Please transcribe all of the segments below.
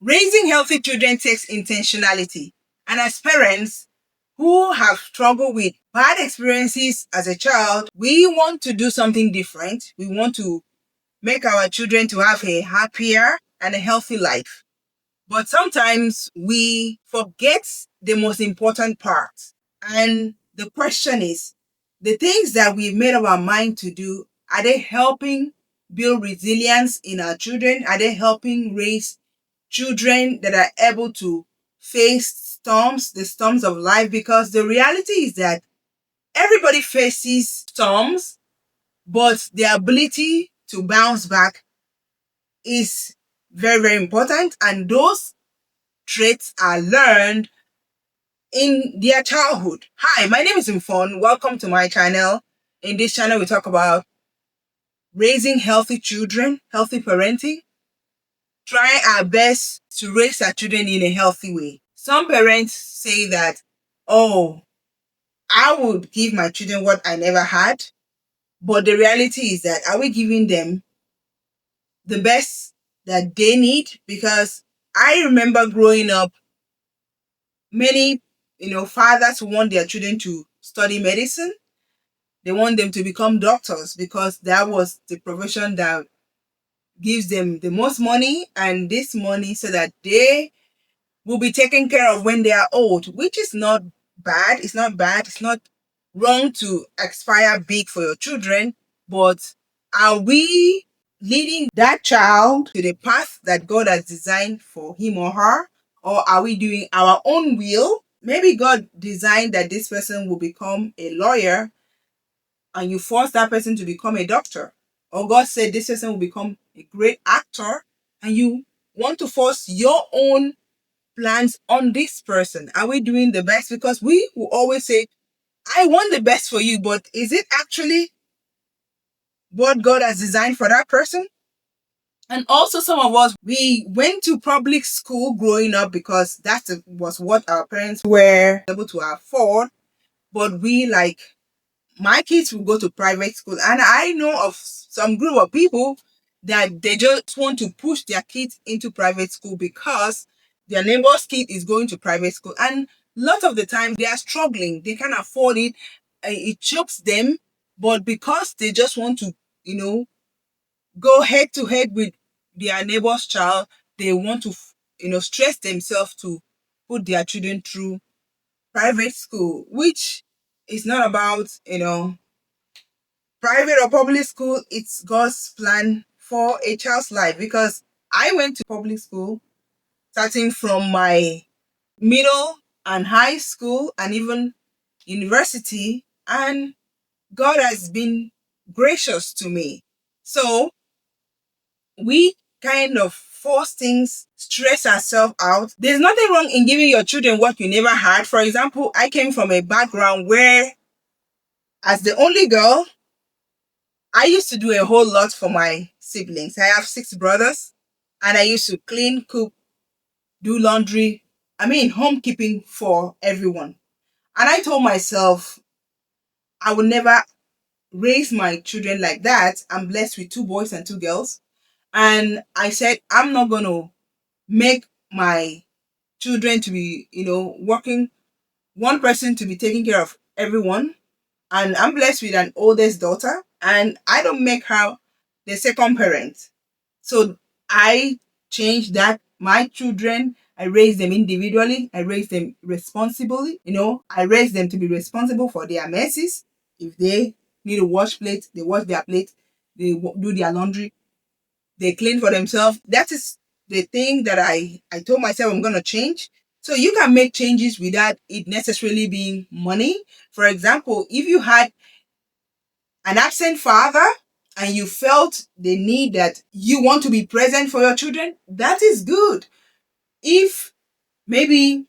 Raising healthy children takes intentionality. And as parents who have struggled with bad experiences as a child, we want to do something different. We want to make our children to have a happier and a healthy life. But sometimes we forget the most important part. And the question is, the things that we've made up our mind to do, are they helping build resilience in our children? Are they helping raise children that are able to face storms, the storms of life? Because the reality is that everybody faces storms, but the ability to bounce back is very, very important. And those traits are learned in their childhood. Hi, my name is Mfon. Welcome to my channel. In this channel, we talk about raising healthy children, healthy parenting, trying our best to raise our children in a healthy way. Some parents say that, oh, I would give my children what I never had. But the reality is that, are we giving them the best that they need? Because I remember growing up, many, fathers want their children to study medicine. They want them to become doctors because that was the profession that gives them the most money, and this money so that they will be taken care of when they are old, which is not bad. It's not bad. It's not wrong to aspire big for your children, but are we leading that child to the path that God has designed for him or her? Or are we doing our own will? Maybe God designed that this person will become a lawyer and you force that person to become a doctor. Or God said this person will become a great actor and you want to force your own plans on this person. Are we doing the best? Because we will always say, I want the best for you, but is it actually what God has designed for that person? And also, some of us, we went to public school growing up because that was what our parents were able to afford. But my kids will go to private school. And I know of some group of people that they just want to push their kids into private school because their neighbor's kid is going to private school. And a lot of the time they are struggling. They can't afford it. It chokes them. But because they just want to, go head to head with their neighbor's child, they want to, stress themselves to put their children through private school, which is not about, private or public school. It's God's plan for a child's life, because I went to public school starting from my middle and high school and even university, and God has been gracious to me. So we kind of force things, stress ourselves out. There's nothing wrong in giving your children what you never had. For example, I came from a background where, as the only girl, I used to do a whole lot for my siblings. I have 6 brothers, and I used to clean, cook, do laundry. Homekeeping for everyone. And I told myself I would never raise my children like that. I'm blessed with 2 boys and 2 girls. And I said, I'm not going to make my children to be, working, one person to be taking care of everyone. And I'm blessed with an oldest daughter, and I don't make her the second parent. So I changed that. My children, I raise them individually. I raise them responsibly. I raise them to be responsible for their messes. If they need to wash plates, they wash their plates. They do their laundry. They clean for themselves. That is the thing that I told myself I'm going to change. So you can make changes without it necessarily being money. For example, if you had an absent father and you felt the need that you want to be present for your children, that is good. If maybe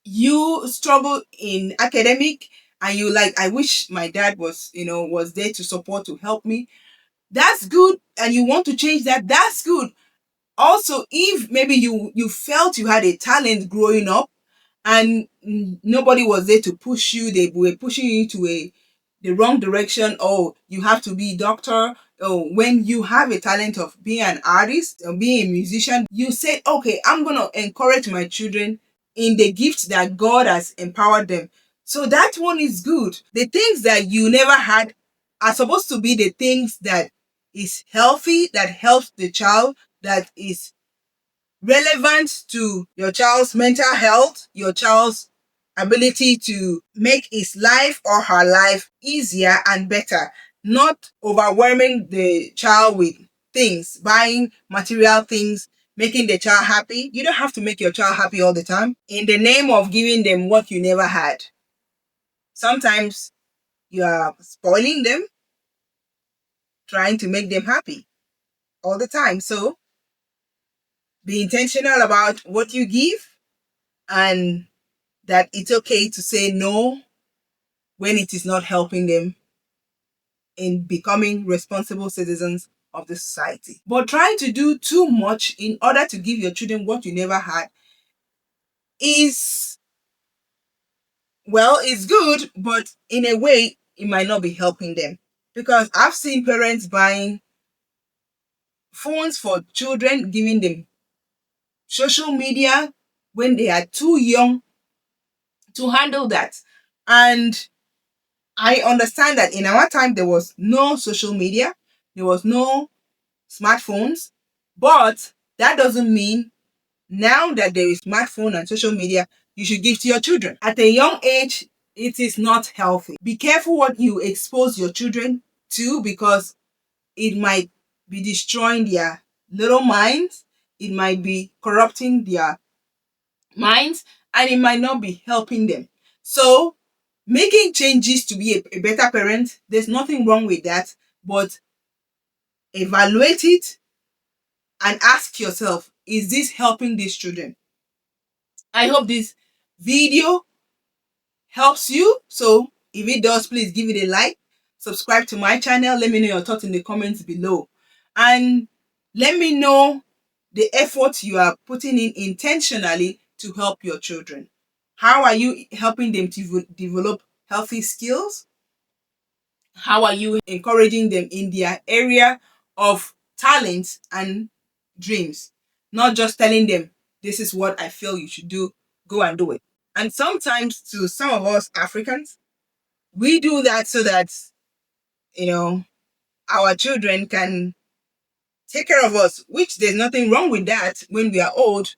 you struggle in academic and you I wish my dad was there to support, to help me, that's good. And you want to change that, that's good. Also, if maybe you felt you had a talent growing up and nobody was there to push you, they were pushing you into a the wrong direction. Oh, you have to be a doctor. Oh, when you have a talent of being an artist or being a musician, you say, okay, I'm going to encourage my children in the gifts that God has empowered them. So that one is good. The things that you never had are supposed to be the things that is healthy, that helps the child, that is relevant to your child's mental health, your child's ability to make his life or her life easier and better, not overwhelming the child with things, buying material things, making the child happy. You don't have to make your child happy all the time in the name of giving them what you never had. Sometimes you are spoiling them, trying to make them happy all the time. So be intentional about what you give, and that it's okay to say no when it is not helping them in becoming responsible citizens of the society. But trying to do too much in order to give your children what you never had is, well, it's good, but in a way, it might not be helping them. Because I've seen parents buying phones for children, giving them social media when they are too young to handle that. And I understand that in our time, there was no social media, there was no smartphones, but that doesn't mean now that there is smartphone and social media, you should give to your children. At a young age, it is not healthy. Be careful what you expose your children to, because it might be destroying their little minds, it might be corrupting their minds, and it might not be helping them. So, making changes to be a better parent, there's nothing wrong with that, but evaluate it and ask yourself, is this helping these children? I hope this video helps you. So if it does, please give it a like, subscribe to my channel, let me know your thoughts in the comments below, and let me know the effort you are putting in intentionally to help your children. How are you helping them to develop healthy skills? How are you encouraging them in their area of talents and dreams? Not just telling them, this is what I feel you should do, go and do it. And sometimes, to some of us Africans, we do that so that, you know, our children can take care of us, which there's nothing wrong with that. When we are old,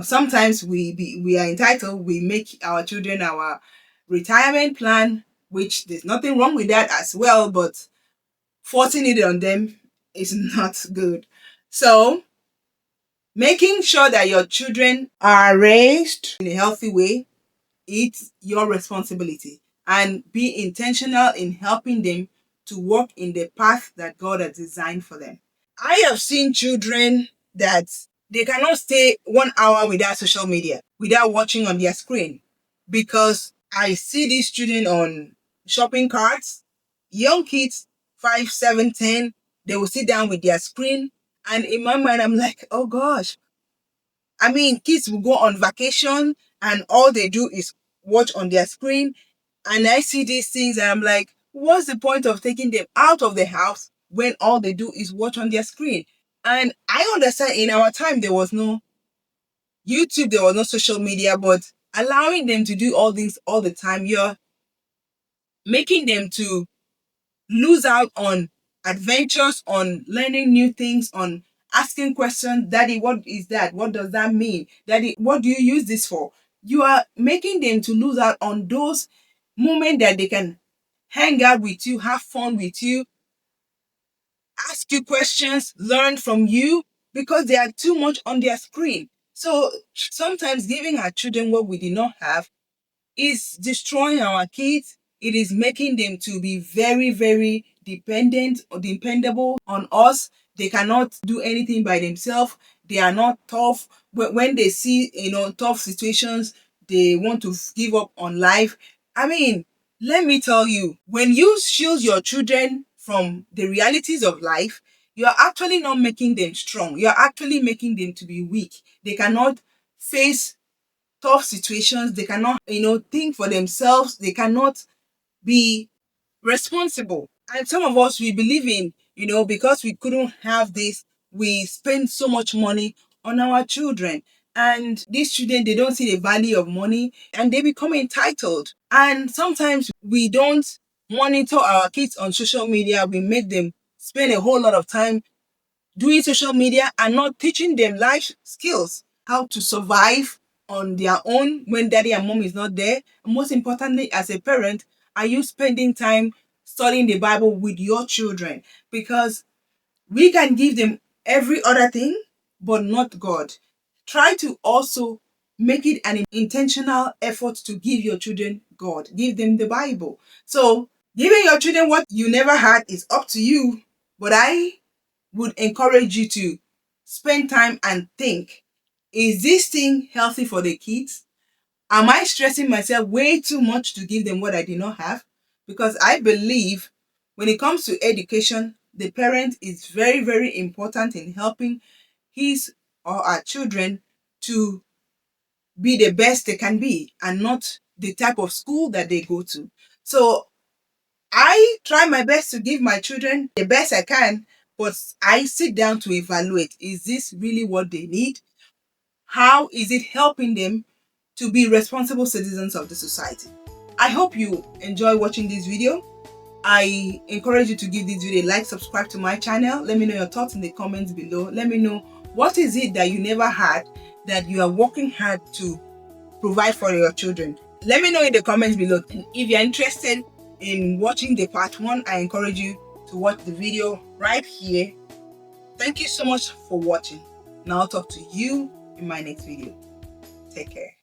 sometimes we are entitled, we make our children our retirement plan, which there's nothing wrong with that as well, but forcing it on them is not good. So, making sure that your children are raised in a healthy way, it's your responsibility. And be intentional in helping them to walk in the path that God has designed for them. I have seen children that they cannot stay 1 hour without social media, without watching on their screen, because I see these children on shopping carts, young kids, 5, 7, 10, they will sit down with their screen. And in my mind, I'm like, oh gosh. I mean, kids will go on vacation and all they do is watch on their screen. And I see these things and I'm like, what's the point of taking them out of the house when all they do is watch on their screen? And I understand in our time there was no YouTube, there was no social media, but allowing them to do all things all the time, you're making them to lose out on adventures, on learning new things, on asking questions. Daddy, what is that? What does that mean? Daddy, what do you use this for? You are making them to lose out on those moments that they can hang out with you, have fun with you, ask you questions, learn from you, because they are too much on their screen. So sometimes giving our children what we did not have is destroying our kids. It is making them to be very, very dependent or dependable on us. They cannot do anything by themselves. They are not tough. When they see, tough situations, they want to give up on life. I mean, let me tell you, when you shield your children from the realities of life, you are actually not making them strong. You are actually making them to be weak. They cannot face tough situations. They cannot, think for themselves. They cannot be responsible. And some of us, we believe in, because we couldn't have this, we spend so much money on our children. And these children, they don't see the value of money and they become entitled. And sometimes we don't monitor our kids on social media. We make them spend a whole lot of time doing social media and not teaching them life skills, how to survive on their own when daddy and mom is not there. And most importantly, as a parent, are you spending time studying the Bible with your children? Because we can give them every other thing, but not God. Try to also make it an intentional effort to give your children God. Give them the Bible. So, giving your children what you never had is up to you. But I would encourage you to spend time and think, is this thing healthy for the kids? Am I stressing myself way too much to give them what I did not have? Because I believe when it comes to education, the parent is very, very important in helping his or our children to be the best they can be and not the type of school that they go to. So I try my best to give my children the best I can, but I sit down to evaluate, is this really what they need? How is it helping them to be responsible citizens of the society? I hope you enjoy watching this video. I encourage you to give this video a like, subscribe to my channel. Let me know your thoughts in the comments below. Let me know what is it that you never had that you are working hard to provide for your children. Let me know in the comments below. And if you're interested in watching the part 1, I encourage you to watch the video right here. Thank you so much for watching. Now I'll talk to you in my next video. Take care.